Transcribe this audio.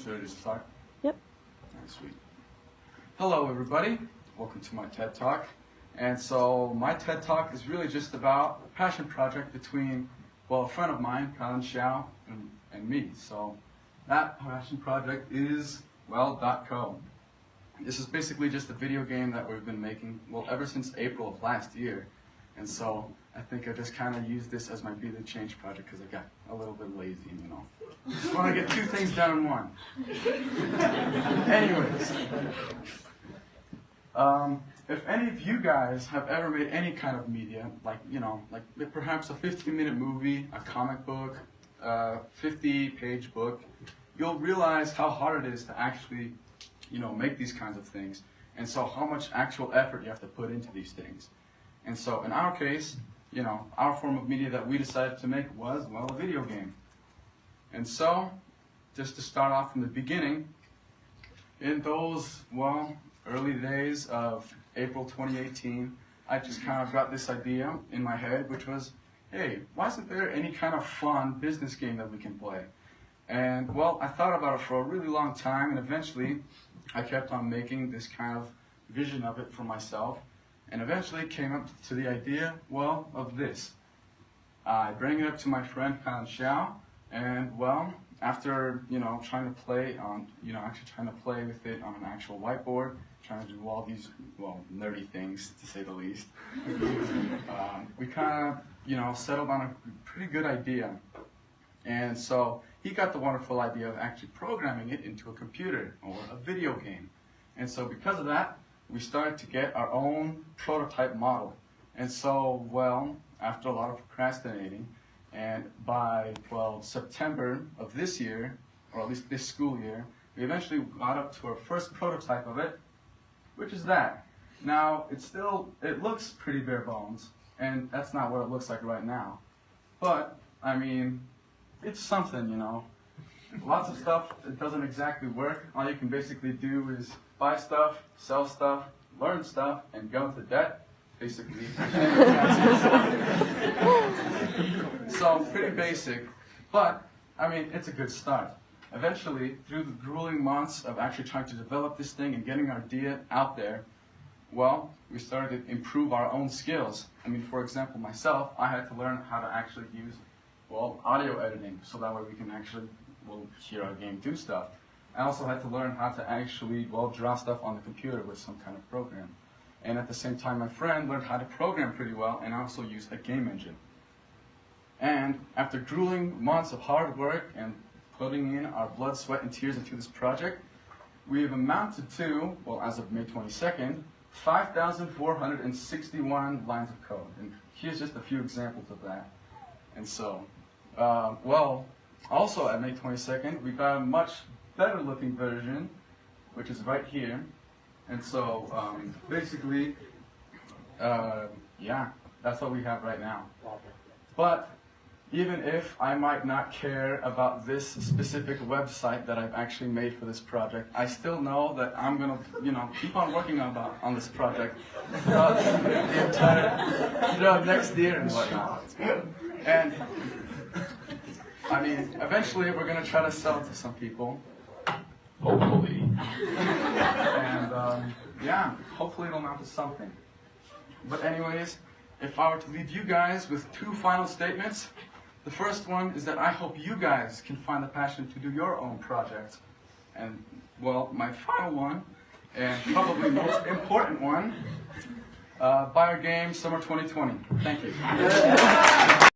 Should I just start? Yep. Alright, sweet. Hello everybody, welcome to my TED Talk. And so my TED Talk is really just about a passion project between, well, a friend of mine, Colin Xiao, and me. So that passion project is, well, .co. This is basically just a video game that we've been making, well, ever since April of last year. And so I think I just kind of used this as my Be the Change project because I got a little bit lazy, you know. Just want to get two things done in one. Anyways, if any of you guys have ever made any kind of media, like, you know, like perhaps a 15-minute movie, a comic book, a 50-page book, you'll realize how hard it is to actually, you know, make these kinds of things. And so how much actual effort you have to put into these things. And so in our case, you know, our form of media that we decided to make was, well, a video game. And so, just to start off from the beginning, in those, well, early days of April 2018, I just kind of got this idea in my head, which was, hey, why isn't there any kind of fun business game that we can play? And, well, I thought about it for a really long time, and eventually I kept on making this kind of vision of it for myself. And eventually came up to the idea, well, of this. I bring it up to my friend Colin Xiao, and well, after, you know, trying to play on, you know, actually trying to play with it on an actual whiteboard, trying to do all these, well, nerdy things, to say the least, we kind of, you know, settled on a pretty good idea. And so he got the wonderful idea of actually programming it into a computer or a video game. And so because of that, we started to get our own prototype model. And so, well, after a lot of procrastinating, and by, well, September of this year, or at least this school year, we eventually got up to our first prototype of it, which is that. Now, it looks pretty bare bones, and that's not what it looks like right now. But, I mean, it's something, you know. Lots of stuff, it doesn't exactly work. All you can basically do is buy stuff, sell stuff, learn stuff, and go into debt, basically. So, pretty basic, but, I mean, it's a good start. Eventually, through the grueling months of actually trying to develop this thing and getting our idea out there, well, we started to improve our own skills. I mean, for example, myself, I had to learn how to actually use, well, audio editing, so that way we can actually, well, hear our game do stuff. I also had to learn how to actually, well, draw stuff on the computer with some kind of program. And at the same time, my friend learned how to program pretty well and also use a game engine. And after grueling months of hard work and putting in our blood, sweat, and tears into this project, we have amounted to, well, as of May 22nd, 5,461 lines of code. And here's just a few examples of that. And so, well, also at May 22nd, we got a much better looking version, which is right here. And so, basically, yeah, that's what we have right now. But even if I might not care about this specific website that I've actually made for this project, I still know that I'm gonna, you know, keep on working on this project throughout throughout next year and whatnot. And I mean, eventually we're gonna try to sell it to some people. Hopefully. And yeah, hopefully it'll amount to something. But anyways, if I were to leave you guys with two final statements, the first one is that I hope you guys can find the passion to do your own projects. And, well, my final one, and probably most important one, buy our game summer 2020. Thank you.